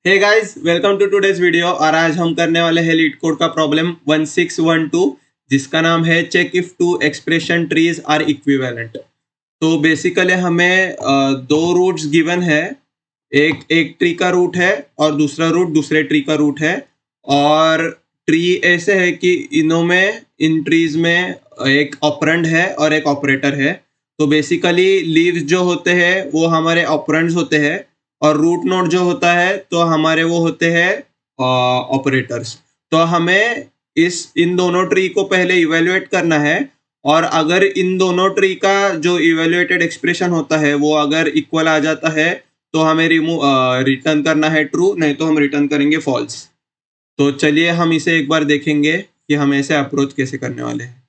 Hey guys, welcome to today's video. और आज हम करने वाले हैं लीड कोड का प्रॉब्लम 1612, जिसका नाम है check if two expression trees are equivalent. तो बेसिकली हमें दो रूट्स गिवन है। एक एक ट्री का रूट है और दूसरा रूट दूसरे ट्री का रूट है। और ट्री ऐसे है कि इन ट्रीज में एक ऑपरेंड है और एक ऑपरेटर है। तो बेसिकली लीव्स जो होते हैं वो हमारे ऑपरेंड्स होते हैं, और रूट नोड जो होता है तो हमारे वो होते हैं ऑपरेटर्स। तो हमें इन दोनों ट्री को पहले इवेल्युएट करना है। और अगर इन दोनों ट्री का जो इवेल्युएटेड एक्सप्रेशन होता है वो अगर इक्वल आ जाता है तो हमें रिटर्न करना है ट्रू, नहीं तो हम रिटर्न करेंगे फॉल्स। तो चलिए हम इसे एक बार देखेंगे कि हम ऐसे अप्रोच कैसे करने वाले हैं।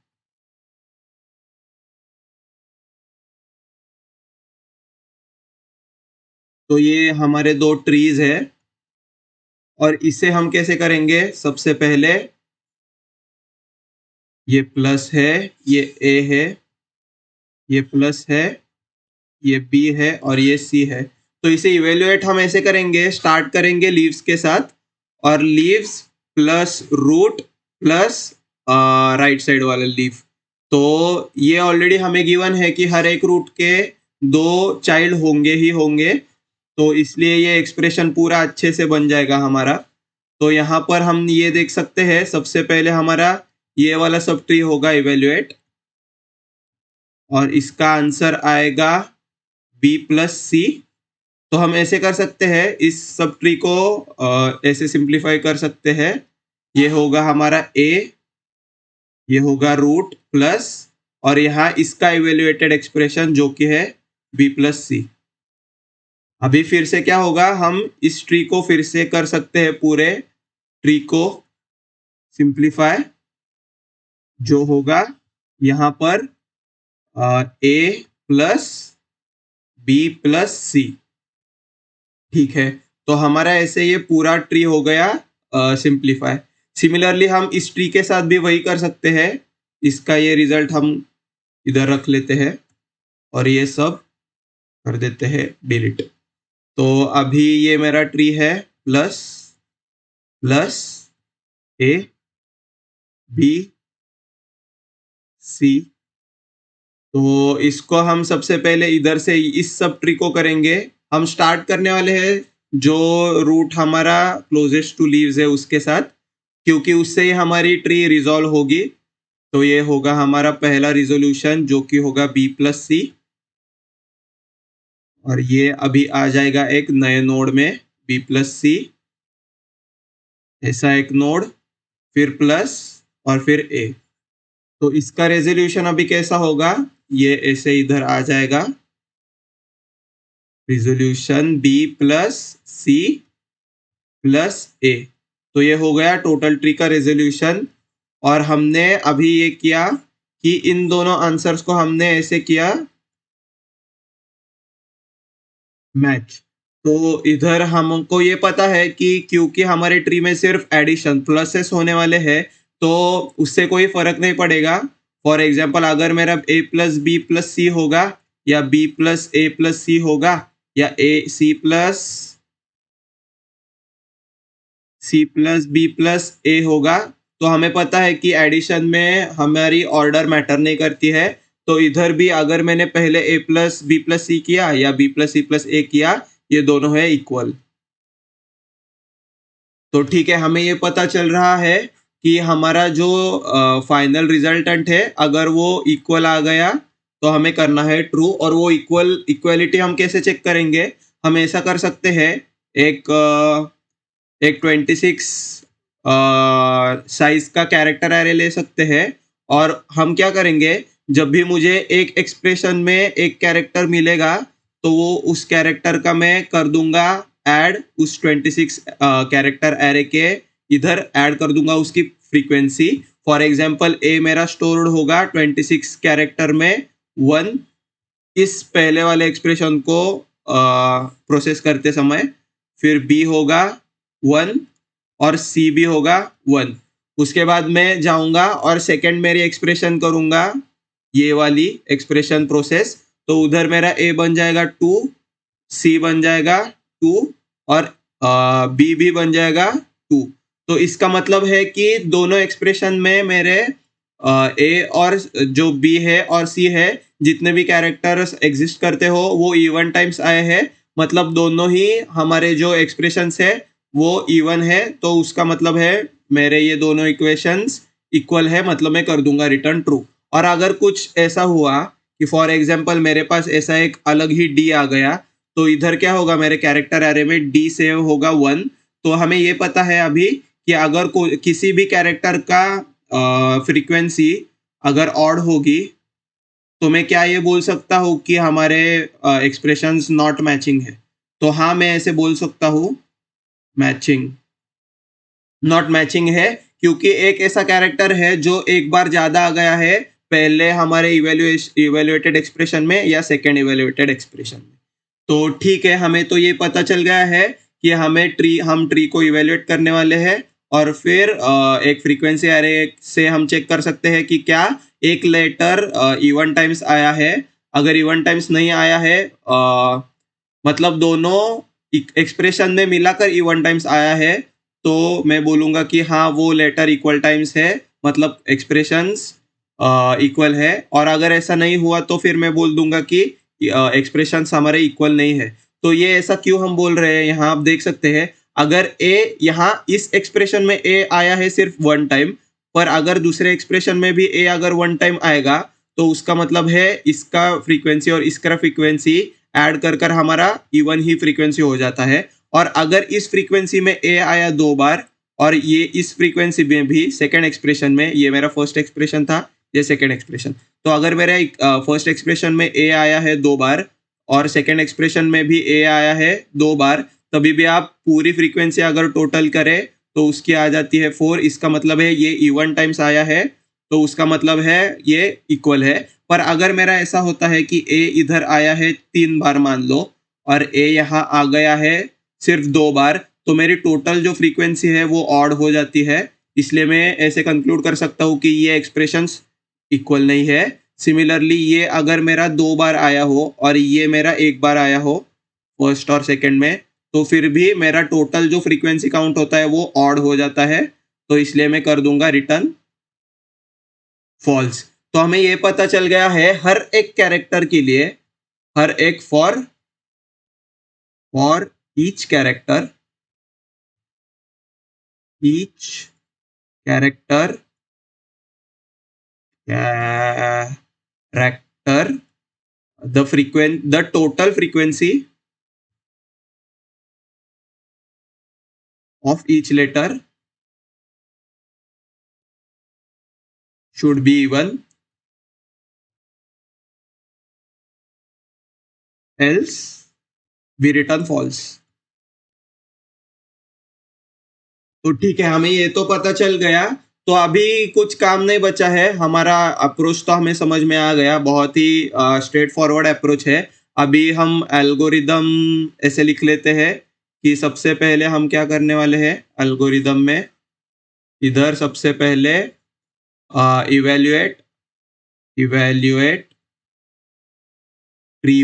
तो ये हमारे दो ट्रीज है, और इसे हम कैसे करेंगे। सबसे पहले ये प्लस है, ये ए है, ये प्लस है, ये बी है और ये सी है। तो इसे इवेल्युएट हम ऐसे करेंगे, स्टार्ट करेंगे लीव्स के साथ, और leaves plus root plus right side वाला लीव। तो ये ऑलरेडी हमें गिवन है कि हर एक रूट के दो चाइल्ड होंगे ही होंगे, तो इसलिए ये एक्सप्रेशन पूरा अच्छे से बन जाएगा हमारा। तो यहाँ पर हम ये देख सकते हैं, सबसे पहले हमारा ये वाला सब ट्री होगा इवेल्युएट, और इसका आंसर आएगा बी प्लस सी। तो हम ऐसे कर सकते हैं, इस सब ट्री को ऐसे सिंप्लीफाई कर सकते हैं। ये होगा हमारा ए, ये होगा रूट प्लस, और यहाँ इसका इवेल्युएटेड एक्सप्रेशन जो कि है बी प्लस सी। अभी फिर से क्या होगा, हम इस ट्री को फिर से कर सकते हैं, पूरे ट्री को सिंप्लीफाई, जो होगा यहाँ पर ए प्लस बी प्लस सी। ठीक है, तो हमारा ऐसे ये पूरा ट्री हो गया सिंप्लीफाई। सिमिलरली हम इस ट्री के साथ भी वही कर सकते हैं। इसका ये रिजल्ट हम इधर रख लेते हैं और ये सब कर देते हैं डिलीट। तो अभी ये मेरा ट्री है plus plus A B C. तो इसको हम सबसे पहले इधर से इस सब ट्री को करेंगे। हम स्टार्ट करने वाले हैं जो रूट हमारा क्लोजेस्ट टू लीव्स है उसके साथ, क्योंकि उससे ही हमारी ट्री रिजॉल्व होगी। तो ये होगा हमारा पहला रिजोल्यूशन, जो कि होगा बी प्लस सी। और ये अभी आ जाएगा एक नए नोड में, बी प्लस सी, ऐसा एक नोड, फिर प्लस और फिर ए। तो इसका रेजोल्यूशन अभी कैसा होगा, ये ऐसे इधर आ जाएगा, resolution B plus C plus A. तो ये हो गया टोटल ट्री का रेजोल्यूशन। और हमने अभी ये किया कि इन दोनों आंसर्स को हमने ऐसे किया मैच। तो इधर हमको ये पता है कि क्योंकि हमारे ट्री में सिर्फ एडिशन प्लसेस होने वाले हैं, तो उससे कोई फर्क नहीं पड़ेगा। फॉर एग्जाम्पल, अगर मेरा ए प्लस बी प्लस सी होगा, या बी प्लस ए प्लस सी होगा, या सी प्लस बी प्लस ए होगा, तो हमें पता है कि एडिशन में हमारी ऑर्डर मैटर नहीं करती है। तो इधर भी अगर मैंने पहले ए प्लस बी प्लस सी किया या बी प्लस सी प्लस ए किया, ये दोनों है इक्वल। तो ठीक है, हमें ये पता चल रहा है कि हमारा जो फाइनल रिजल्टेंट है, अगर वो इक्वल आ गया तो हमें करना है ट्रू। और वो इक्वलिटी हम कैसे चेक करेंगे, हम ऐसा कर सकते हैं, एक एक 26 साइज का कैरेक्टर एरे ले सकते हैं। और हम क्या करेंगे, जब भी मुझे एक एक्सप्रेशन में एक कैरेक्टर मिलेगा, तो वो उस कैरेक्टर का मैं कर दूंगा ऐड, उस 26 कैरेक्टर एरे के इधर ऐड कर दूंगा उसकी फ्रीक्वेंसी। फॉर एग्जांपल, ए मेरा स्टोर्ड होगा 26 कैरेक्टर में 1, इस पहले वाले एक्सप्रेशन को प्रोसेस करते समय। फिर बी होगा 1 और सी भी होगा 1। उसके बाद मैं जाऊंगा और सेकंड मेरी एक्सप्रेशन करूंगा, ये वाली एक्सप्रेशन प्रोसेस। तो उधर मेरा ए बन जाएगा 2, सी बन जाएगा 2, और बी भी बन जाएगा 2। तो इसका मतलब है कि दोनों एक्सप्रेशन में मेरे ए और जो बी है और सी है, जितने भी कैरेक्टर्स एग्जिस्ट करते हो वो इवन टाइम्स आए हैं। मतलब दोनों ही हमारे जो एक्सप्रेशंस है वो इवन है, तो उसका मतलब है मेरे ये दोनों इक्वेशंस इक्वल है, मतलब मैं कर दूंगा रिटर्न ट्रू। और अगर कुछ ऐसा हुआ कि फॉर एग्जाम्पल मेरे पास ऐसा एक अलग ही डी आ गया, तो इधर क्या होगा, मेरे कैरेक्टर एरे में डी सेव होगा 1। तो हमें ये पता है अभी कि अगर किसी भी कैरेक्टर का फ्रीक्वेंसी अगर ऑड होगी, तो मैं क्या ये बोल सकता हूँ कि हमारे एक्सप्रेशंस नॉट मैचिंग है। तो हाँ, मैं ऐसे बोल सकता हूँ मैचिंग, नॉट मैचिंग है, क्योंकि एक ऐसा कैरेक्टर है जो एक बार ज्यादा आ गया है पहले हमारे इवेल्युएटेड एक्सप्रेशन में या सेकेंड इवेल्युएटेड एक्सप्रेशन में। तो ठीक है, हमें तो ये पता चल गया है कि हम ट्री को इवेल्युएट करने वाले हैं, और फिर एक फ्रीक्वेंसी एरे से हम चेक कर सकते हैं कि क्या एक लेटर इवन टाइम्स आया है। अगर इवन टाइम्स नहीं आया है, मतलब दोनों एक्सप्रेशन में मिलाकर इवन टाइम्स आया है, तो मैं बोलूंगा कि हाँ वो लेटर इक्वल टाइम्स है, मतलब एक्सप्रेशंस इक्वल है। और अगर ऐसा नहीं हुआ तो फिर मैं बोल दूंगा कि एक्सप्रेशंस हमारे इक्वल नहीं है। तो ये ऐसा क्यों हम बोल रहे हैं, यहाँ आप देख सकते हैं, अगर ए यहाँ इस एक्सप्रेशन में ए आया है सिर्फ 1 टाइम, पर अगर दूसरे एक्सप्रेशन में भी ए अगर 1 टाइम आएगा, तो उसका मतलब है इसका फ्रीक्वेंसी और इसका फ्रीक्वेंसी ऐड कर कर हमारा इवन ही फ्रीक्वेंसी हो जाता है। और अगर इस फ्रीक्वेंसी में ए आया 2 बार, और ये इस फ्रीक्वेंसी में भी सेकेंड एक्सप्रेशन में, ये मेरा फर्स्ट एक्सप्रेशन था, ये सेकेंड एक्सप्रेशन, तो अगर मेरे फर्स्ट एक्सप्रेशन में ए आया है 2 बार और सेकेंड एक्सप्रेशन में भी ए आया है 2 बार, तभी भी आप पूरी फ्रीक्वेंसी अगर टोटल करें तो उसकी आ जाती है 4। इसका मतलब है ये इवन टाइम्स आया है, तो उसका मतलब है ये इक्वल है। पर अगर मेरा ऐसा होता है कि ए इधर आया है 3 बार मान लो, और ए यहाँ आ गया है सिर्फ 2 बार, तो मेरी टोटल जो फ्रीक्वेंसी है वो ऑड हो जाती है। इसलिए मैं ऐसे कंक्लूड कर सकता हूँ कि ये एक्सप्रेशंस इक्वल नहीं है। सिमिलरली ये अगर मेरा 2 बार आया हो और ये मेरा 1 बार आया हो फर्स्ट और सेकंड में, तो फिर भी मेरा टोटल जो फ्रीक्वेंसी काउंट होता है वो ऑड हो जाता है। तो इसलिए मैं कर दूंगा रिटर्न फॉल्स। तो हमें ये पता चल गया है हर एक कैरेक्टर के लिए, हर एक for each character, each character character, the total frequency of each letter should be even, else we return false। तो ठीक है, हमें ये तो पता चल गया। तो अभी कुछ काम नहीं बचा है, हमारा अप्रोच तो हमें समझ में आ गया, बहुत ही स्ट्रेट फॉरवर्ड अप्रोच है। अभी हम एल्गोरिदम ऐसे लिख लेते हैं कि सबसे पहले हम क्या करने वाले हैं एल्गोरिदम में, इधर सबसे पहले evaluate evaluate tree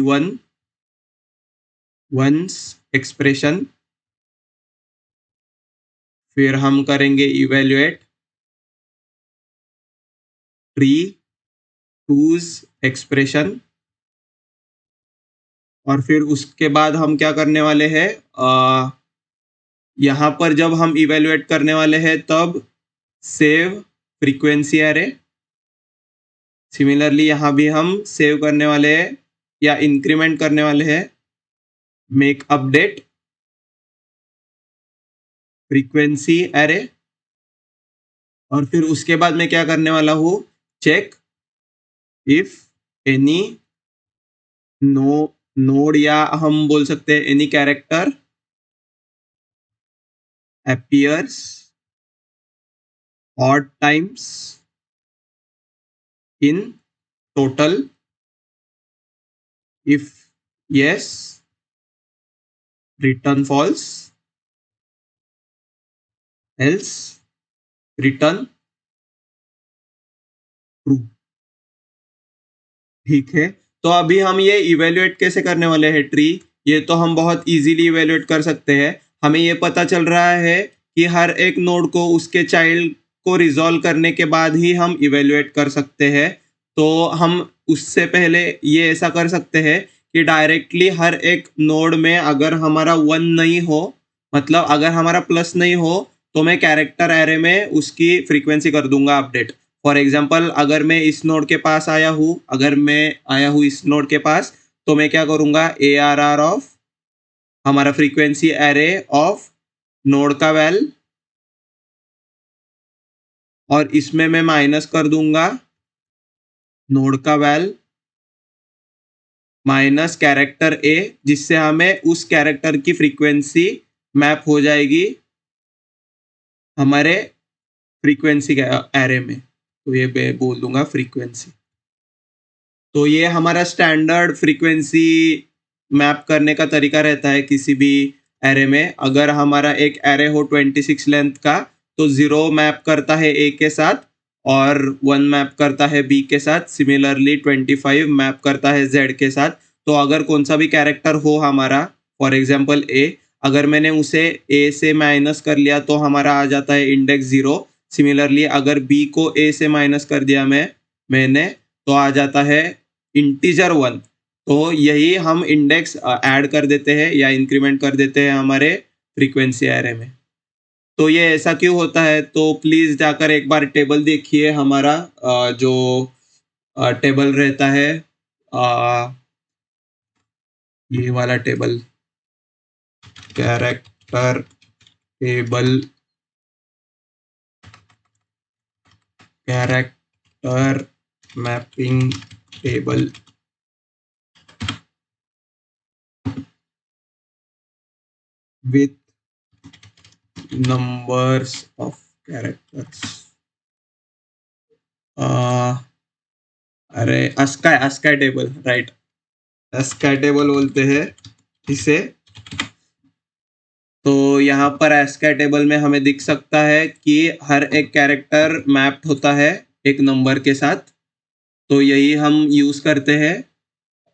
once expression, फिर हम करेंगे इवेल्युएट ट्री टूज एक्सप्रेशन, और फिर उसके बाद हम क्या करने वाले हैं, यहाँ पर जब हम इवेल्युएट करने वाले हैं तब सेव फ्रीक्वेंसी एरे। सिमिलरली यहाँ भी हम सेव करने वाले हैं या इंक्रीमेंट करने वाले हैं मेक अपडेट फ्रीक्वेंसी एरे। और फिर उसके बाद मैं क्या करने वाला हूँ, चेक इफ एनी नोड, या हम बोल सकते हैं any character appears odd times in total, if yes return false, else return true। ठीक है, तो अभी हम ये इवेल्युएट कैसे करने वाले हैं ट्री, ये तो हम बहुत इजीली इवेल्युएट कर सकते हैं। हमें ये पता चल रहा है कि हर एक नोड को उसके चाइल्ड को रिजॉल्व करने के बाद ही हम इवेल्युएट कर सकते हैं। तो हम उससे पहले ये ऐसा कर सकते हैं कि डायरेक्टली हर एक नोड में अगर हमारा 1 नहीं हो, मतलब अगर हमारा प्लस नहीं हो, तो मैं कैरेक्टर एरे में उसकी फ्रीक्वेंसी कर दूंगा अपडेट। फॉर एग्जाम्पल अगर मैं इस नोड के पास आया हूँ, अगर मैं आया हूँ इस नोड के पास, तो मैं क्या करूँगा, ARR ऑफ हमारा फ्रीक्वेंसी एरे ऑफ नोड का वैल, और इसमें मैं माइनस कर दूंगा नोड का वैल माइनस कैरेक्टर ए, जिससे हमें उस कैरेक्टर की फ्रीक्वेंसी मैप हो जाएगी हमारे फ्रीक्वेंसी के एरे में। तो ये मैं बोल दूंगा फ्रीक्वेंसी। तो ये हमारा स्टैंडर्ड फ्रीक्वेंसी मैप करने का तरीका रहता है किसी भी एरे में। अगर हमारा एक एरे हो 26 लेंथ का, तो 0 मैप करता है ए के साथ और 1 मैप करता है बी के साथ। सिमिलरली 25 मैप करता है जेड के साथ। तो अगर कौन सा भी कैरेक्टर हो हमारा, फॉर एग्जाम्पल ए, अगर मैंने उसे ए से माइनस कर लिया तो हमारा आ जाता है इंडेक्स 0। सिमिलरली अगर बी को ए से माइनस कर दिया मैंने तो आ जाता है इंटीजर 1। तो यही हम इंडेक्स ऐड कर देते हैं या इंक्रीमेंट कर देते हैं हमारे फ्रीक्वेंसी एरे में। तो ये ऐसा क्यों होता है, तो प्लीज़ जाकर एक बार टेबल देखिए हमारा, जो टेबल रहता है, ये वाला table, character table, character mapping table. With numbers of characters, अरे ASCII table, right, ASCII table बोलते हैं इसे। तो यहाँ पर अस्काई टेबल में हमें दिख सकता है कि हर एक कैरेक्टर मैप्ड होता है एक नंबर के साथ। तो यही हम यूज करते हैं।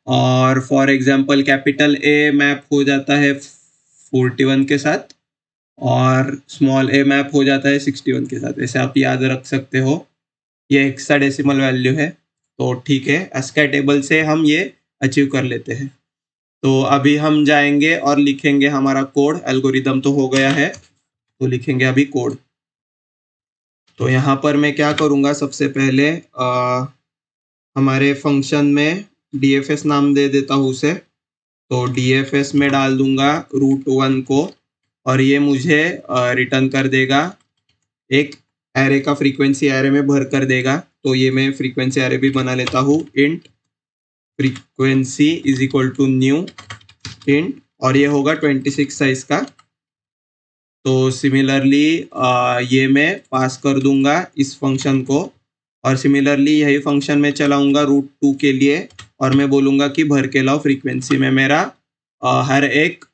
और for example capital A map हो जाता है 41 के साथ और स्मॉल ए मैप हो जाता है 61 के साथ। ऐसे आप याद रख सकते हो। ये हेक्साडेसिमल वैल्यू है। तो ठीक है, अस्काई टेबल से हम ये अचीव कर लेते हैं। तो अभी हम जाएंगे और लिखेंगे हमारा कोड। एल्गोरिदम तो हो गया है, तो लिखेंगे अभी कोड। तो यहाँ पर मैं क्या करूँगा, सबसे पहले हमारे फंक्शन में DFS नाम दे देता हूँ उसे। तो DFS में डाल दूंगा √1 को, और ये मुझे रिटर्न कर देगा एक एरे का फ्रीक्वेंसी एरे में भर कर देगा। तो ये मैं फ्रीक्वेंसी एरे भी बना लेता हूँ, int frequency is equal to new int, और ये होगा 26 साइज का। तो सिमिलरली ये मैं पास कर दूंगा इस फंक्शन को, और सिमिलरली यही फंक्शन में चलाऊंगा √2 के लिए, और मैं बोलूँगा कि भर के लाओ फ्रीक्वेंसी में मेरा हर एक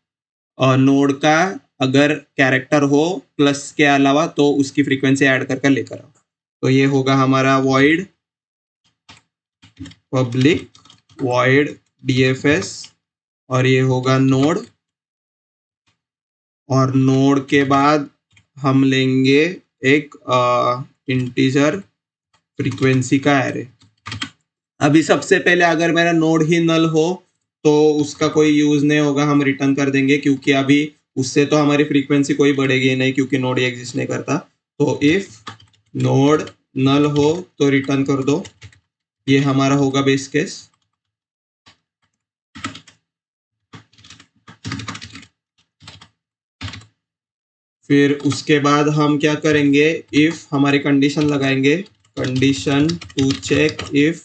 नोड का अगर कैरेक्टर हो प्लस के अलावा तो उसकी फ्रीक्वेंसी ऐड करके लेकर आओ। तो ये होगा हमारा वॉइड पब्लिक वॉइड DFS, और ये होगा नोड, और नोड के बाद हम लेंगे एक इंटीजर फ्रीक्वेंसी का एरे। अभी सबसे पहले अगर मेरा नोड ही नल हो तो उसका कोई यूज नहीं होगा, हम रिटर्न कर देंगे, क्योंकि अभी उससे तो हमारी फ्रीक्वेंसी कोई बढ़ेगी नहीं, क्योंकि नोड ही एग्जिस्ट नहीं करता। तो इफ नोड नल हो तो रिटर्न कर दो, ये हमारा होगा बेस केस। फिर उसके बाद हम क्या करेंगे, इफ हमारी कंडीशन लगाएंगे, condition to check if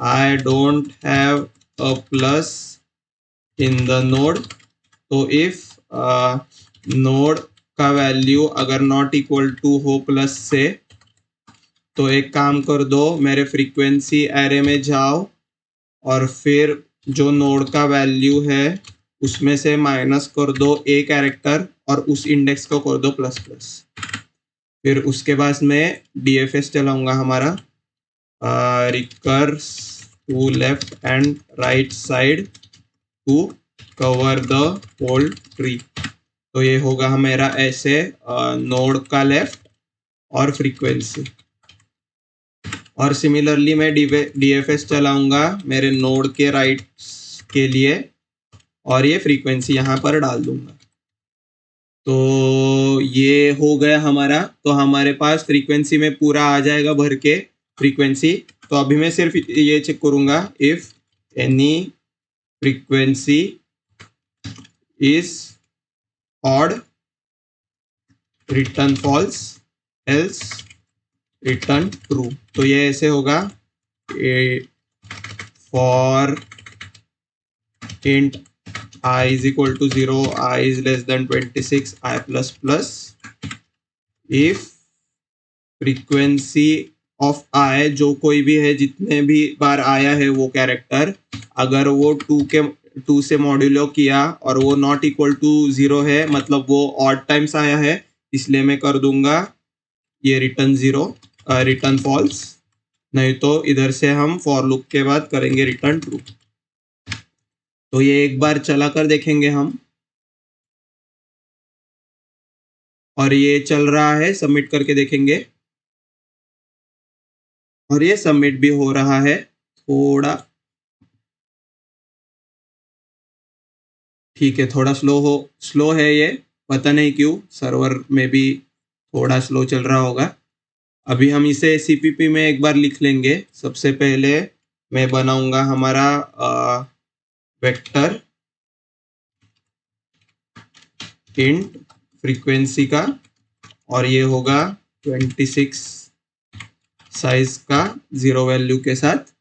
I don't have a plus in the node. तो इफ नोड का वैल्यू अगर नॉट इक्वल टू हो प्लस से, तो एक काम कर दो, मेरे फ्रीक्वेंसी एरे में जाओ और फिर जो नोड का वैल्यू है उसमें से माइनस कर दो ए कैरेक्टर और उस इंडेक्स को कर दो ++। फिर उसके बाद मैं DFS चलाऊंगा हमारा, recurse to left and right side to cover the whole tree. तो ये होगा हमारा ऐसे नोड का लेफ्ट और फ्रीक्वेंसी। और सिमिलरली मैं DFS चलाऊंगा मेरे नोड के राइट के लिए और ये फ्रीक्वेंसी यहाँ पर डाल दूंगा। तो ये हो गया हमारा। तो हमारे पास फ्रीक्वेंसी में पूरा आ जाएगा भर के फ्रीक्वेंसी। तो अभी मैं सिर्फ ये चेक करूंगा, if any frequency is odd return false, else return true. तो ये ऐसे होगा, for int I is equal to 0, I is less than 26, I plus plus, if frequency of I जो कोई भी है, जितने भी बार आया है वो कैरेक्टर, अगर वो 2 से मॉड्यूलो किया और वो नॉट इक्वल टू 0 है, मतलब वो ऑड टाइम्स आया है, इसलिए मैं कर दूंगा ये रिटर्न 0, रिटर्न फॉल्स। नहीं तो इधर से हम फॉर लूप के बाद करेंगे रिटर्न ट्रू। तो ये एक बार चला कर देखेंगे हम, और ये चल रहा है, सबमिट करके देखेंगे और ये सबमिट भी हो रहा है। थोड़ा ठीक है, थोड़ा स्लो है ये, पता नहीं क्यों, सर्वर में भी थोड़ा स्लो चल रहा होगा। अभी हम इसे CPP में एक बार लिख लेंगे। सबसे पहले मैं बनाऊंगा हमारा वेक्टर इंट फ्रीक्वेंसी का, और ये होगा 26 साइज का 0 वैल्यू के साथ।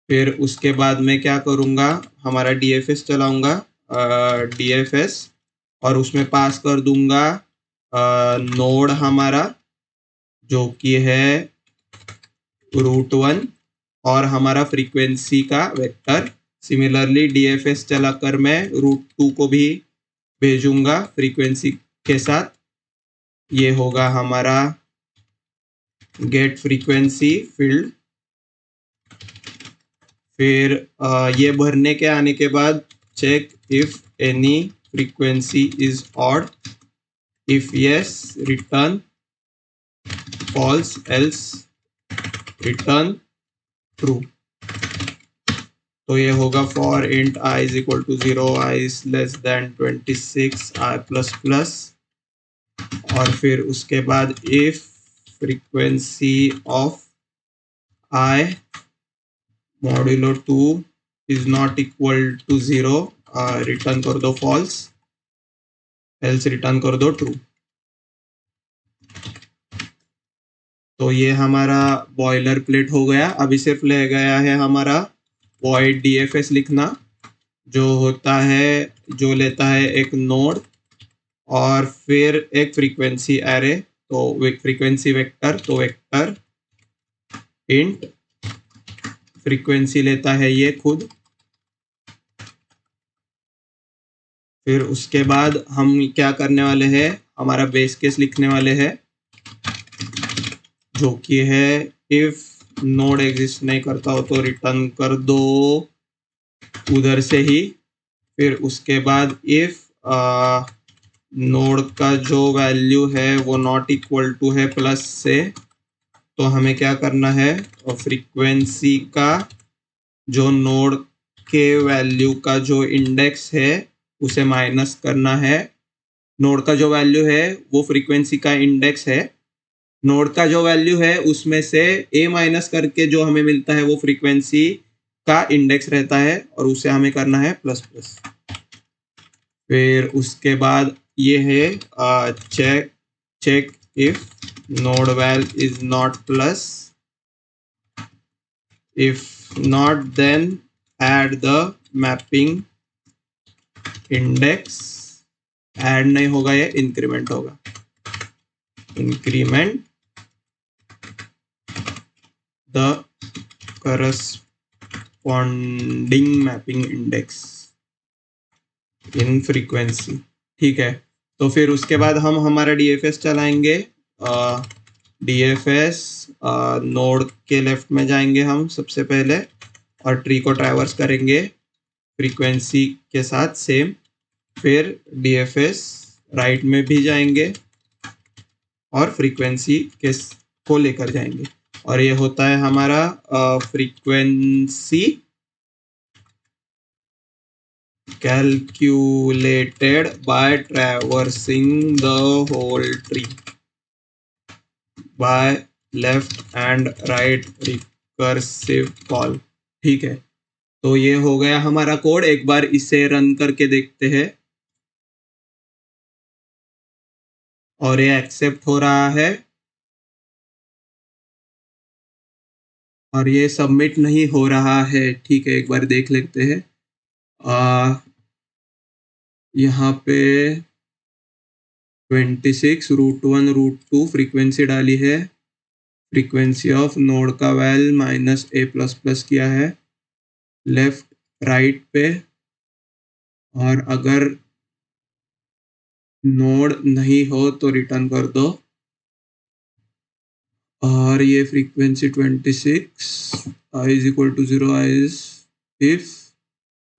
फिर उसके बाद मैं क्या करूँगा, हमारा DFS चलाऊँगा, DFS, और उसमें पास कर दूंगा नोड हमारा जो कि है √1 और हमारा फ्रीक्वेंसी का वेक्टर। सिमिलरली DFS चलाकर मैं √2 को भी भेजूंगा फ्रीक्वेंसी के साथ। ये होगा हमारा गेट फ्रीक्वेंसी फील्ड। फिर ये भरने के आने के बाद check if any frequency is odd, if yes return false, else return true. तो ये होगा for int I is equal to 0, I is less than 26, I plus plus, और फिर उसके बाद if frequency of I modulo 2 is not equal to 0, return कर दो false, else return कर दो ट्रू। तो ये हमारा बॉयलर प्लेट हो गया। अभी सिर्फ ले गया है हमारा void DFS लिखना, जो होता है, जो लेता है एक नोड और फिर एक फ्रीक्वेंसी एरे, तो फ्रीक्वेंसी वेक्टर, तो वेक्टर इंट फ्रीक्वेंसी लेता है ये खुद। फिर उसके बाद हम क्या करने वाले हैं, हमारा बेस केस लिखने वाले हैं, जो कि है इफ नोड एग्जिस्ट नहीं करता हो तो रिटर्न कर दो उधर से ही। फिर उसके बाद इफ नोड का जो वैल्यू है वो नॉट इक्वल टू है प्लस से, तो हमें क्या करना है, फ्रीक्वेंसी का जो नोड के वैल्यू का जो इंडेक्स है उसे माइनस करना है। नोड का जो वैल्यू है वो फ्रीक्वेंसी का इंडेक्स है, नोड का जो वैल्यू है उसमें से a माइनस करके जो हमें मिलता है वो फ्रीक्वेंसी का इंडेक्स रहता है, और उसे हमें करना है प्लस प्लस। फिर उसके बाद ये है check if node val is not plus, if not then add the mapping index. Add नहीं होगा, ये इंक्रीमेंट होगा, increment the corresponding mapping index in frequency. ठीक है, तो फिर उसके बाद हम हमारा DFS चलाएंगे। DFS नोड के लेफ्ट में जाएंगे हम सबसे पहले, और ट्री को ट्रैवर्स करेंगे फ्रीक्वेंसी के साथ सेम। फिर DFS राइट में भी जाएंगे और फ्रीक्वेंसी के को लेकर जाएंगे, और ये होता है हमारा frequency calculated by traversing the whole tree by left and right recursive call। ठीक है, तो ये हो गया हमारा कोड। एक बार इसे रन करके देखते हैं, और ये एक्सेप्ट हो रहा है और ये सबमिट नहीं हो रहा है। ठीक है, एक बार देख लेते हैं। यहाँ पे 26 √1 √2 फ्रीक्वेंसी डाली है, फ्रीक्वेंसी ऑफ नोड का वैल -a++ किया है लेफ्ट राइट पे, और अगर नोड नहीं हो तो रिटर्न कर दो। और ये frequency 26 i is equal to 0 is if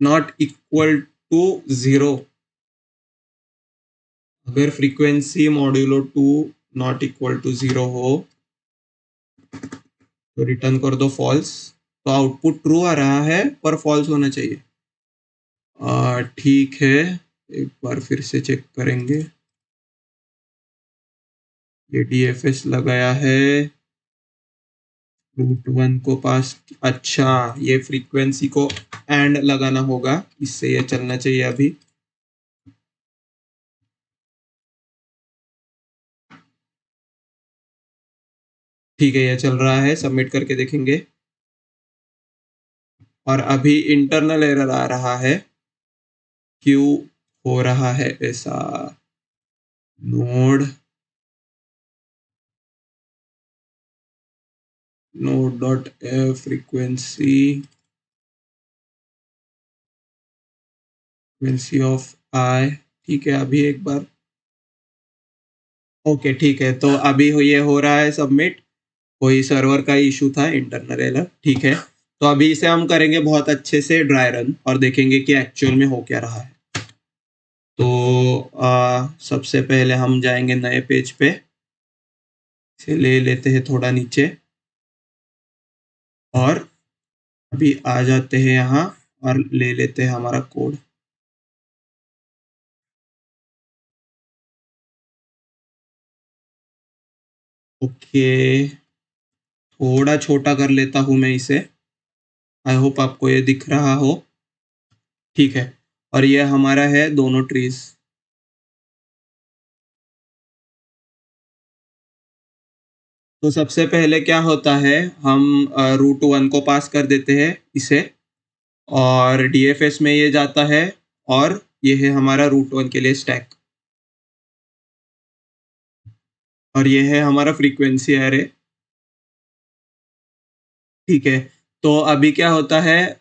not equal to 0। अगर frequency modulo 2 not equal to 0 हो तो रिटर्न कर दो फॉल्स। तो आउटपुट ट्रू आ रहा है पर फॉल्स होना चाहिए। ठीक है, एक बार फिर से चेक करेंगे। ये DFS लगाया है, √1 को पास। अच्छा, ये फ्रीक्वेंसी को एंड लगाना होगा, इससे ये चलना चाहिए अभी। ठीक है, ये चल रहा है, सबमिट करके देखेंगे। और अभी इंटरनल एरर आ रहा है, क्यों हो रहा है ऐसा? नोड डॉट फ्रीक्वेंसी ऑफ आई। ठीक है, अभी एक बार। ओके, ठीक है, तो अभी ये हो रहा है सबमिट। कोई सर्वर का इशू था, इंटरनल एरर। ठीक है, तो अभी इसे हम करेंगे बहुत अच्छे से ड्राई रन और देखेंगे कि एक्चुअल में हो क्या रहा है। तो सबसे पहले हम जाएंगे नए पेज पे, इसे ले लेते हैं थोड़ा नीचे, और अभी आ जाते हैं यहाँ और ले लेते हैं हमारा कोड। ओके, थोड़ा छोटा कर लेता हूँ मैं इसे, आई होप आपको ये दिख रहा हो। ठीक है, और ये हमारा है दोनों ट्रीज। तो सबसे पहले क्या होता है, हम √1 को पास कर देते हैं इसे, और DFS में ये जाता है, और ये है हमारा √1 के लिए स्टैक, और ये है हमारा फ्रीक्वेंसी एरे। ठीक है, तो अभी क्या होता है,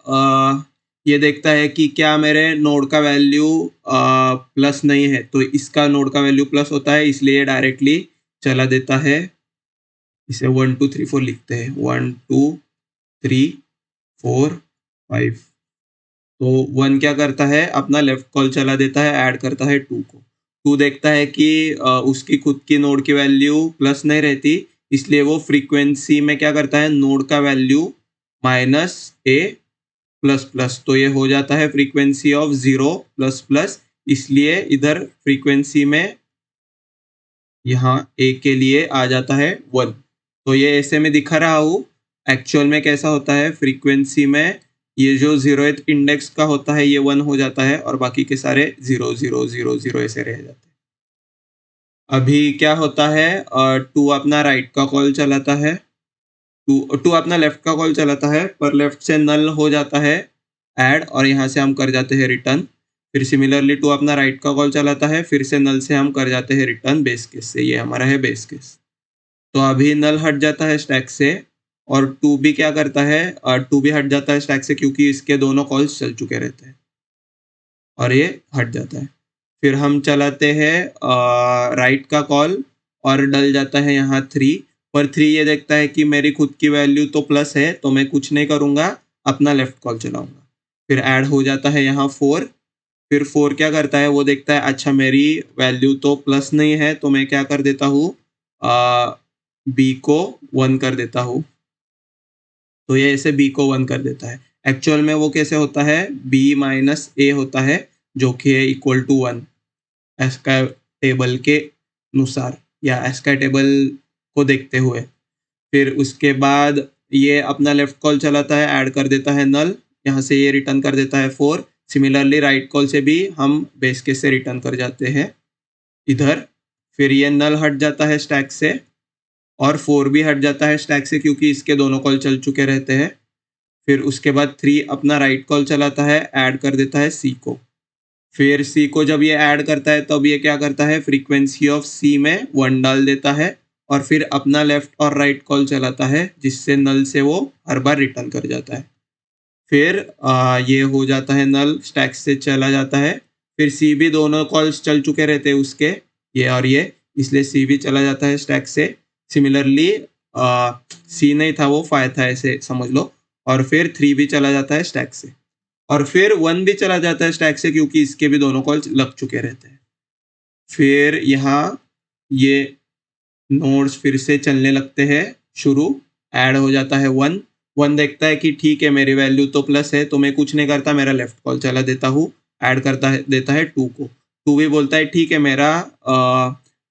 ये देखता है कि क्या मेरे नोड का वैल्यू प्लस नहीं है, तो इसका नोड का वैल्यू प्लस होता है, इसलिए डायरेक्टली चला देता है। इसे 1 2 3 4 लिखते हैं, 1 2 3 4 5। तो 1 क्या करता है, अपना लेफ्ट कॉल चला देता है, ऐड करता है 2 को। 2 देखता है कि उसकी खुद की नोड की वैल्यू प्लस नहीं रहती, इसलिए वो फ्रीक्वेंसी में क्या करता है, नोड का वैल्यू -a++। तो ये हो जाता है फ्रीक्वेंसी ऑफ 0++, इसलिए इधर फ्रीक्वेंसी में यहाँ a के लिए आ जाता है 1। तो ये ऐसे में दिखा रहा हूँ, एक्चुअल में कैसा होता है, फ्रीक्वेंसी में ये जो 0th इंडेक्स का होता है ये 1 हो जाता है, और बाकी के सारे 0 0 0 0 ऐसे रह जाते हैं। अभी क्या होता है, 2 अपना राइट का कॉल चलाता है, 2 अपना लेफ्ट का कॉल चलाता है, पर लेफ्ट से नल हो जाता है ऐड, और यहाँ से हम कर जाते हैं रिटर्न। फिर सिमिलरली 2 अपना राइट का कॉल चलाता है, फिर से नल से हम कर जाते हैं रिटर्न बेस केस से। ये हमारा है बेस केस। तो अभी नल हट जाता है स्टैक से, और 2 भी क्या करता है, 2 भी हट जाता है स्टैक से, क्योंकि इसके दोनों कॉल्स चल चुके रहते हैं, और ये हट जाता है। फिर हम चलाते हैं राइट का कॉल, और डल जाता है यहाँ 3, पर 3 ये देखता है कि मेरी खुद की वैल्यू तो प्लस है, तो मैं कुछ नहीं करूँगा, अपना लेफ्ट कॉल चलाऊँगा। फिर ऐड हो जाता है यहाँ 4, फिर 4 क्या करता है, वो देखता है अच्छा मेरी वैल्यू तो प्लस नहीं है, तो मैं क्या कर देता हूँ, बी को 1 कर देता हूँ। तो ये ऐसे बी को 1 कर देता है। एक्चुअल में वो कैसे होता है, बी माइनस ए होता है, जो कि है इक्वल टू 1 एसका टेबल के अनुसार या एसका टेबल को देखते हुए। फिर उसके बाद ये अपना लेफ्ट कॉल चलाता है, ऐड कर देता है नल, यहाँ से ये रिटर्न कर देता है 4। सिमिलरली राइट कॉल से भी हम बेस केस से रिटर्न कर जाते हैं इधर। फिर ये नल हट जाता है स्टैक से और 4 भी हट जाता है स्टैक से, क्योंकि इसके दोनों कॉल चल चुके रहते हैं। फिर उसके बाद 3 अपना राइट कॉल चलाता है, ऐड कर देता है सी को। फिर सी को जब ये ऐड करता है तब ये क्या करता है, फ्रीक्वेंसी ऑफ सी में 1 डाल देता है और फिर अपना लेफ्ट और राइट कॉल चलाता है, जिससे नल से वो हर बार रिटर्न कर जाता है। फिर ये हो जाता है, नल स्टैक से चला जाता है। फिर सी भी दोनों कॉल्स चल चुके रहते हैं उसके, ये और ये, इसलिए सी भी चला जाता है स्टैक से। सिमिलरली सी नहीं था, वो 5 था, ऐसे समझ लो। और फिर 3 भी चला जाता है स्टैक से और फिर 1 भी चला जाता है स्टैक से, क्योंकि इसके भी दोनों कॉल्स लग चुके रहते हैं। फिर यहाँ ये नोड्स फिर से चलने लगते हैं, शुरू ऐड हो जाता है 1। 1 देखता है कि ठीक है मेरी वैल्यू तो प्लस है, तो मैं कुछ नहीं करता, मेरा लेफ्ट कॉल चला देता हूँ, ऐड करता है देता है 2 को। 2 भी बोलता है ठीक है मेरा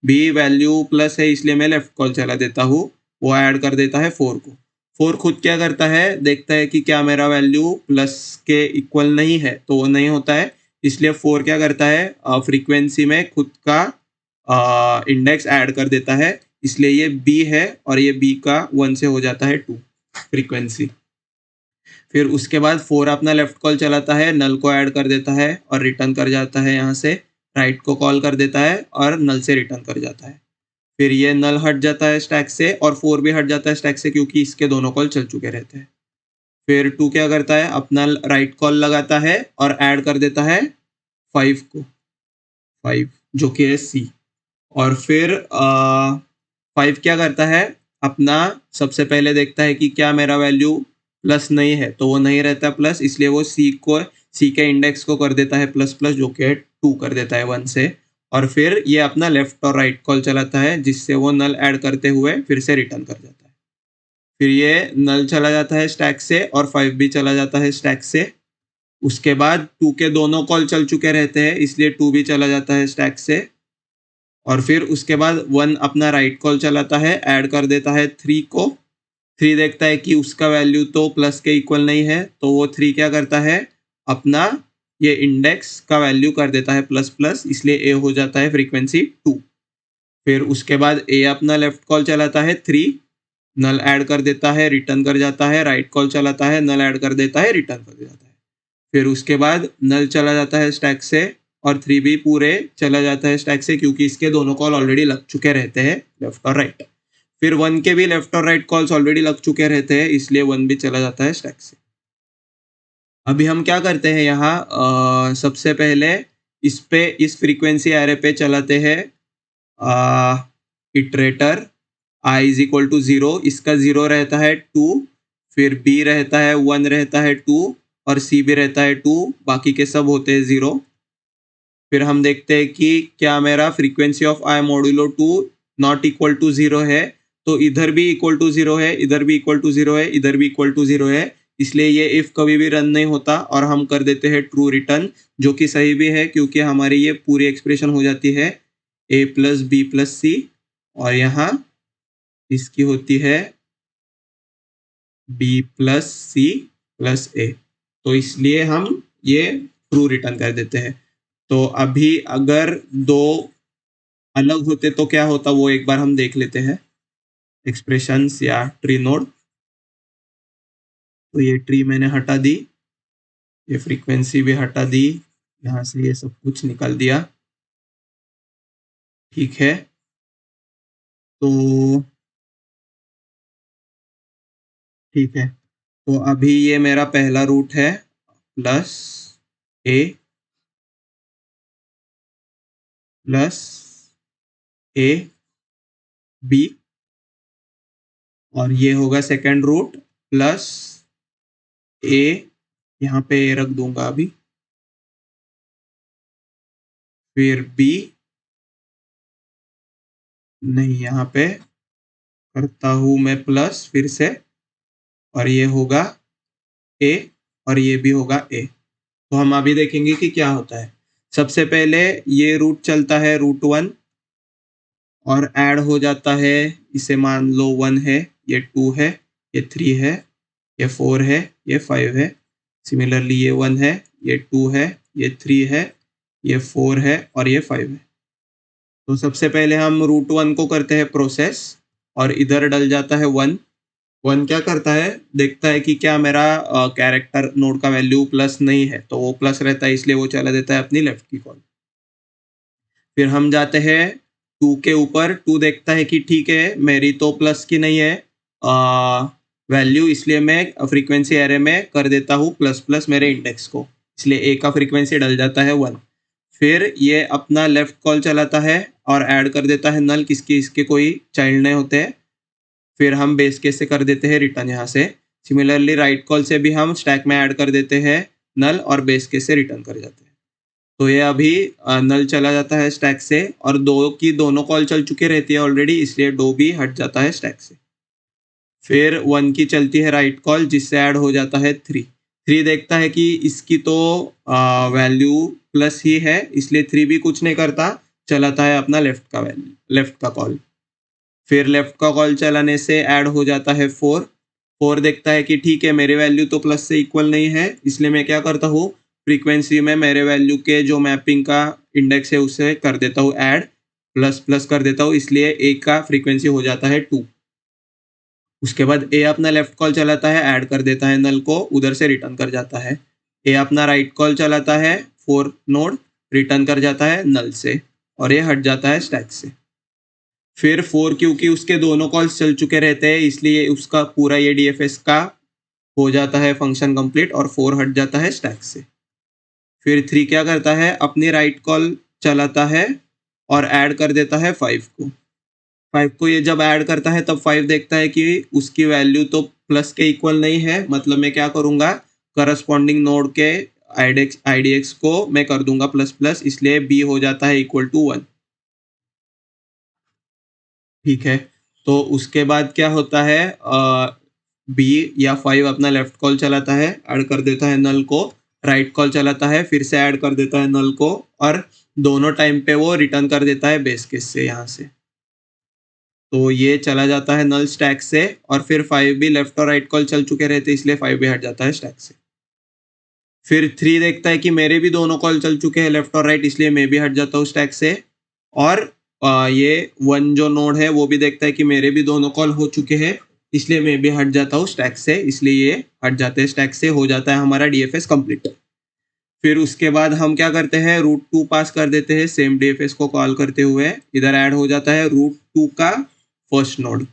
भी वैल्यू प्लस है, इसलिए मैं लेफ्ट कॉल चला देता हूँ, वो ऐड कर देता है 4 को। 4 खुद क्या करता है, देखता है कि क्या मेरा वैल्यू प्लस के इक्वल नहीं है, तो वो नहीं होता है, इसलिए 4 क्या करता है, फ्रीक्वेंसी में खुद का इंडेक्स ऐड कर देता है, इसलिए ये बी है और ये बी का 1 से हो जाता है 2 फ्रीक्वेंसी। फिर उसके बाद 4 अपना लेफ्ट कॉल चलाता है, नल को ऐड कर देता है और रिटर्न कर जाता है, यहाँ से राइट को कॉल कर देता है और नल से रिटर्न कर जाता है। फिर ये नल हट जाता है स्टैक से और 4 भी हट जाता है स्टैक से, क्योंकि इसके दोनों कॉल चल चुके रहते हैं। फिर 2 क्या करता है, अपना राइट कॉल लगाता है और ऐड कर देता है 5 को, 5 जो कि है सी। और फिर 5 क्या करता है, अपना सबसे पहले देखता है कि क्या मेरा वैल्यू प्लस नहीं है, तो वो नहीं रहता प्लस, इसलिए वो सी के इंडेक्स को कर देता है प्लस प्लस, जो कि 2 कर देता है 1 से। और फिर ये अपना लेफ्ट और राइट कॉल चलाता है, जिससे वो नल ऐड करते हुए फिर से रिटर्न कर जाता है। फिर ये नल चला जाता है स्टैक से और 5 भी चला जाता है स्टैक से। उसके बाद 2 के दोनों कॉल चल चुके रहते हैं, इसलिए 2 भी चला जाता है स्टैक से। और फिर उसके बाद 1 अपना राइट कॉल चलाता है, ऐड कर देता है 3 को। 3 देखता है कि उसका वैल्यू तो प्लस के इक्वल नहीं है, तो वो 3 क्या करता है, अपना ये इंडेक्स का वैल्यू कर देता है प्लस प्लस, इसलिए ए हो जाता है फ्रीक्वेंसी 2। फिर उसके बाद ए अपना लेफ्ट कॉल चलाता है 3, नल ऐड कर देता है, रिटर्न कर जाता है, राइट कॉल चलाता है, नल ऐड कर देता है, रिटर्न कर जाता है। फिर उसके बाद नल चला जाता है स्टैक से और 3 भी पूरे चला जाता है स्टैक से, क्योंकि इसके दोनों कॉल ऑलरेडी लग चुके रहते हैं लेफ्ट और राइट। फिर 1 के भी लेफ्ट और राइट कॉल्स ऑलरेडी लग चुके रहते हैं, इसलिए 1 भी चला जाता है स्टैक से। अभी हम क्या करते हैं यहाँ, सबसे पहले इस फ्रीक्वेंसी एरे पे चलाते हैं iterator I is equal to 0, इसका 0 रहता है 2, फिर बी रहता है 1 रहता है 2 और सी भी रहता है 2, बाकी के सब होते हैं 0। फिर हम देखते हैं कि क्या मेरा frequency of I modulo 2 not equal to 0 है, तो इधर भी इक्वल टू 0 है, इधर भी इक्वल टू 0 है, इधर भी इक्वल टू 0 है, इसलिए ये इफ कभी भी रन नहीं होता और हम कर देते हैं ट्रू रिटर्न, जो कि सही भी है, क्योंकि हमारी ये पूरी एक्सप्रेशन हो जाती है a प्लस बी प्लस सी और यहाँ इसकी होती है B plus C plus A, तो इसलिए हम ये ट्रू रिटर्न कर देते हैं। तो अभी अगर दो अलग होते तो क्या होता, वो एक बार हम देख लेते हैं एक्सप्रेशंस या ट्री नोड। तो ये ट्री मैंने हटा दी, ये फ्रीक्वेंसी भी हटा दी, यहाँ से ये सब कुछ निकाल दिया, ठीक है। तो ठीक है, तो अभी ये मेरा पहला रूट है plus A plus A B, और ये होगा सेकंड रूट प्लस ए, यहाँ पे ए रख दूंगा अभी, फिर बी, नहीं यहाँ पे करता हूँ मैं प्लस फिर से, और ये होगा ए और ये भी होगा ए। तो हम अभी देखेंगे कि क्या होता है। सबसे पहले ये रूट चलता है √1 और ऐड हो जाता है, इसे मान लो 1 है, ये 2 है, ये 3 है, ये 4 है, ये 5 है। सिमिलरली ये 1 है, ये 2 है, ये 3 है, ये 4 है और ये 5 है। तो सबसे पहले हम √1 को करते हैं प्रोसेस और इधर डल जाता है 1। 1 क्या करता है, देखता है कि क्या मेरा कैरेक्टर नोड का वैल्यू प्लस नहीं है, तो वो प्लस रहता है, इसलिए वो चला देता है अपनी लेफ्ट की कॉल। फिर हम जाते हैं 2 के ऊपर। 2 देखता है कि ठीक है मेरी तो प्लस की नहीं है वैल्यू, इसलिए मैं फ्रीक्वेंसी एरे में कर देता हूँ प्लस प्लस मेरे इंडेक्स को, इसलिए ए का फ्रीक्वेंसी डल जाता है 1। फिर ये अपना लेफ्ट कॉल चलाता है और ऐड कर देता है नल, किसकी इसके कोई चाइल्ड नहीं होते हैं। फिर हम बेस केस से कर देते हैं रिटर्न यहाँ से। सिमिलरली राइट कॉल से भी हम स्टैक में ऐड कर देते हैं नल और बेस केस से रिटर्न कर जाते हैं। तो ये अभी नल चला जाता है स्टैक से और 2 की दोनों कॉल चल चुकी रहती है ऑलरेडी, इसलिए 2 भी हट जाता है स्टैक से। फिर 1 की चलती है राइट कॉल, जिससे ऐड हो जाता है 3। 3 देखता है कि इसकी तो वैल्यू प्लस ही है, इसलिए 3 भी कुछ नहीं करता, चलाता है अपना लेफ्ट का कॉल। फिर लेफ्ट का कॉल चलाने से ऐड हो जाता है 4। 4 देखता है कि ठीक है मेरी वैल्यू तो प्लस से इक्वल नहीं है, इसलिए मैं क्या करता हूँ, फ्रीक्वेंसी में मेरे वैल्यू के जो मैपिंग का इंडेक्स है उसे कर देता हूँ ऐड, प्लस प्लस कर देता हूँ, इसलिए ए का फ्रीक्वेंसी हो जाता है 2। उसके बाद ए अपना लेफ्ट कॉल चलाता है, ऐड कर देता है नल को, उधर से रिटर्न कर जाता है। ए अपना राइट कॉल चलाता है 4 नोड, रिटर्न कर जाता है नल से और ये हट जाता है स्टैक से। फिर 4 क्योंकि उसके दोनों कॉल्स चल चुके रहते हैं, इसलिए उसका पूरा ये डीएफएस का हो जाता है फंक्शन कंप्लीट और 4 हट जाता है स्टैक से। फिर 3 क्या करता है, अपनी राइट कॉल चलाता है और ऐड कर देता है 5 को। 5 को ये जब ऐड करता है तब 5 देखता है कि उसकी वैल्यू तो प्लस के इक्वल नहीं है, मतलब मैं क्या करूँगा, करस्पॉन्डिंग नोड के आईडीएक्स को मैं कर दूंगा प्लस प्लस, इसलिए बी हो जाता है इक्वल टू 1। ठीक है, तो उसके बाद क्या होता है, बी या 5 अपना लेफ्ट कॉल चलाता है, ऐड कर देता है नल को, राइट कॉल चलाता है, फिर से ऐड कर देता है नल को और दोनों टाइम पे वो रिटर्न कर देता है बेस केस से यहाँ से। तो ये चला जाता है नल स्टैक से और फिर 5 भी लेफ्ट और राइट कॉल चल चुके रहते, इसलिए 5 भी हट जाता है स्टैक से। फिर 3 देखता है कि मेरे भी दोनों कॉल चल चुके हैं लेफ्ट और राइट, इसलिए मैं भी हट जाता हूँ स्टैक से। और ये 1 जो नोड है वो भी देखता है कि मेरे भी दोनों कॉल हो चुके हैं, इसलिए मैं भी हट जाता हूँ स्टैक से, इसलिए ये हट जाते हैं स्टैक से, हो जाता है हमारा डीएफएस कंप्लीट। फिर उसके बाद हम क्या करते हैं, √2 पास कर देते हैं सेम डीएफएस को कॉल करते हुए, इधर ऐड हो जाता है √2 का फर्स्ट नोड।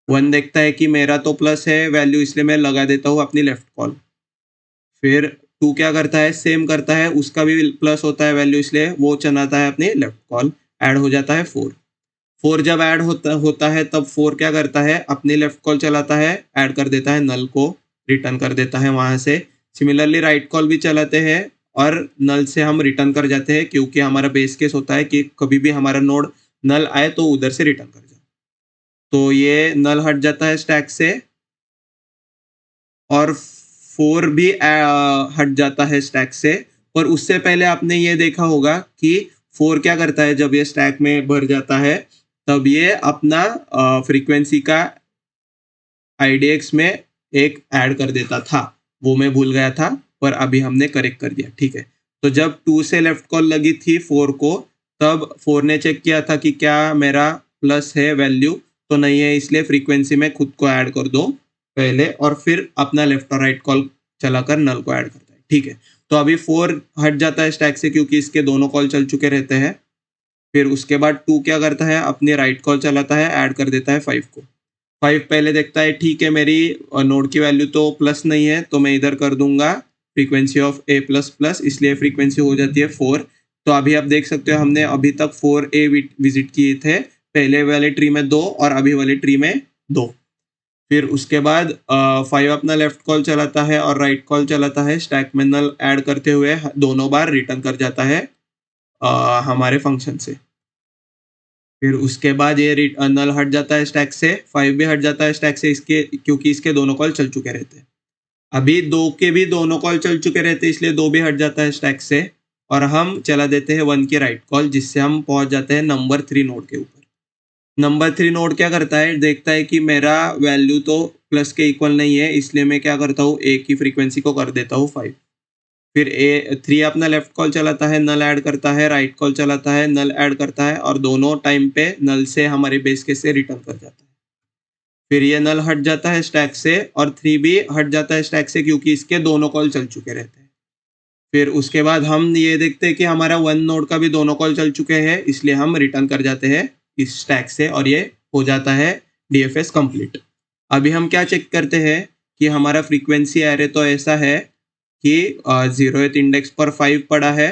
1 देखता है कि मेरा तो प्लस है वैल्यू, इसलिए मैं लगा देता हूँ अपनी लेफ्ट कॉल। फिर 2 क्या करता है, सेम करता है, उसका भी प्लस होता है वैल्यू, इसलिए वो चलाता है अपनी लेफ्ट कॉल, ऐड हो जाता है 4। 4 जब ऐड होता है तब 4 क्या करता है, अपनी लेफ्ट कॉल चलाता है, ऐड कर देता है नल को, रिटर्न कर देता है वहाँ से। सिमिलरली राइट कॉल भी चलाते हैं और नल से हम रिटर्न कर जाते हैं, क्योंकि हमारा बेस केस होता है कि कभी भी हमारा नोड नल आए तो उधर से रिटर्न कर जाए। तो ये नल हट जाता है स्टैक से और 4 भी हट जाता है स्टैक से। और उससे पहले आपने ये देखा होगा कि 4 क्या करता है, जब ये स्टैक में भर जाता है तब ये अपना फ्रीक्वेंसी का आईडीएक्स में एक ऐड कर देता था, वो मैं भूल गया था पर अभी हमने करेक्ट कर दिया। ठीक है, तो जब 2 से लेफ्ट कॉल लगी थी 4 को, तब 4 ने चेक किया था कि क्या मेरा प्लस है वैल्यू, तो नहीं है, इसलिए फ्रीक्वेंसी में खुद को ऐड कर दो पहले और फिर अपना लेफ्ट और राइट कॉल चलाकर नल को ऐड करता है। ठीक है, तो अभी 4 हट जाता है स्टैक से क्योंकि इसके दोनों कॉल चल चुके रहते हैं। फिर उसके बाद 2 क्या करता है, अपनी राइट कॉल चलाता है, ऐड कर देता है 5 को। 5 पहले देखता है ठीक है मेरी नोड की वैल्यू तो प्लस नहीं है, तो मैं इधर कर दूंगा frequency of A plus plus, इसलिए फ्रीक्वेंसी हो जाती है 4। तो अभी आप देख सकते हो हमने अभी तक 4 ए विजिट किए थे, पहले वाले ट्री में 2 और अभी वाले ट्री में 2। फिर उसके बाद 5 अपना लेफ्ट कॉल चलाता है और राइट कॉल चलाता है, स्टैक में नल ऐड करते हुए दोनों बार रिटर्न कर जाता है हमारे फंक्शन से। फिर उसके बाद ये नल हट जाता है स्टैक से, 5 भी हट जाता है स्टैक से इसके, क्योंकि इसके दोनों कॉल चल चुके रहते हैं। अभी 2 के भी दोनों कॉल चल चुके रहते हैं, इसलिए 2 भी हट जाता है स्टैक से और हम चला देते हैं 1 की राइट कॉल, जिससे हम पहुंच जाते हैं नंबर 3 नोड के ऊपर। नंबर 3 नोड क्या करता है, देखता है कि मेरा वैल्यू तो प्लस के इक्वल नहीं है, इसलिए मैं क्या करता हूँ, ए की फ्रीक्वेंसी को कर देता हूँ 5। फिर ए 3 अपना लेफ्ट कॉल चलाता है, नल ऐड करता है, राइट कॉल चलाता है, नल ऐड करता है और दोनों टाइम पे नल से हमारे बेस केस से रिटर्न कर जाता है। फिर ये नल हट जाता है स्टैक से और 3 भी हट जाता है स्टैक से, क्योंकि इसके दोनों कॉल चल चुके रहते हैं। फिर उसके बाद हम ये देखते हैं कि हमारा 1 नोड का भी दोनों कॉल चल चुके हैं, इसलिए हम रिटर्न कर जाते हैं इस स्टैक से और ये हो जाता है डीएफएस कंप्लीट। अभी हम क्या चेक करते हैं कि हमारा फ्रीक्वेंसी एरे तो ऐसा है कि 0th इंडेक्स पर 5 पड़ा है,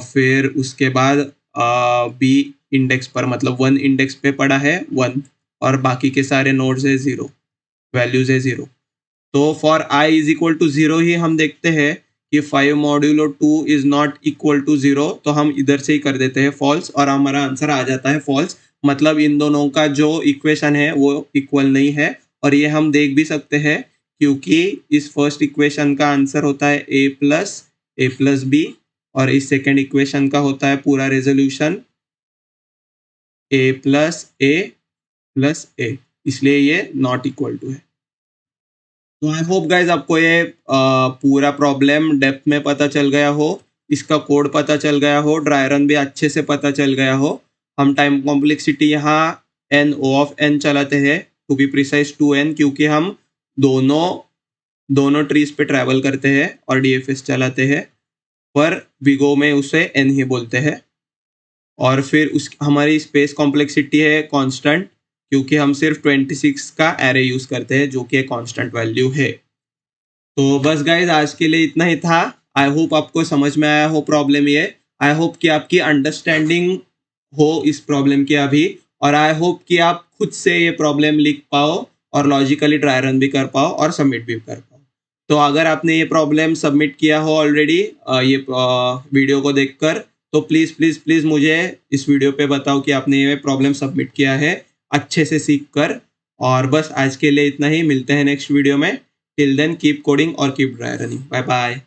फिर उसके बाद बी इंडेक्स पर, मतलब 1 इंडेक्स पे पड़ा है 1 और बाकी के सारे नोड्स है 0, वैल्यूज है 0। तो for I is equal to 0 ही हम देखते हैं कि 5 modulo 2 is not equal to 0, तो हम इधर से ही कर देते हैं फॉल्स और हमारा आंसर आ जाता है फॉल्स। मतलब इन दोनों का जो इक्वेशन है वो इक्वल नहीं है, और ये हम देख भी सकते हैं क्योंकि इस फर्स्ट इक्वेशन का आंसर होता है ए प्लस बी और इस सेकेंड इक्वेशन का होता है पूरा रेजोल्यूशन ए प्लस ए, इसलिए ये नॉट इक्वल टू है। तो आई होप गाइज आपको ये पूरा प्रॉब्लम डेप्थ में पता चल गया हो, इसका कोड पता चल गया हो, ड्राई रन भी अच्छे से पता चल गया हो। हम टाइम कॉम्प्लेक्सिटी यहाँ एन ओ ऑफ एन चलाते हैं, टू बी प्रिसाइज 2n, क्योंकि हम दोनों ट्रीज पे ट्रैवल करते हैं और डीएफएस चलाते हैं, पर विगो में उसे एन ही बोलते हैं। और फिर उस हमारी स्पेस कॉम्प्लेक्सिटी है कांस्टेंट, क्योंकि हम सिर्फ 26 का एरे यूज करते हैं जो कि एक कांस्टेंट वैल्यू है। तो बस गाइज आज के लिए इतना ही था। आई होप आपको समझ में आया हो प्रॉब्लम ये, आई होप कि आपकी अंडरस्टैंडिंग हो इस प्रॉब्लम की अभी, और आई होप कि आप खुद से ये प्रॉब्लम लिख पाओ और लॉजिकली ट्राई रन भी कर पाओ और सबमिट भी कर पाओ। तो अगर आपने ये प्रॉब्लम सबमिट किया हो ऑलरेडी ये वीडियो को देखकर, तो प्लीज़ प्लीज़ प्लीज़ मुझे इस वीडियो पे बताओ कि आपने ये प्रॉब्लम सबमिट किया है अच्छे से सीख कर। और बस आज के लिए इतना ही, मिलते हैं नेक्स्ट वीडियो में। टिल देन कीप कोडिंग और keep dry running. Bye bye.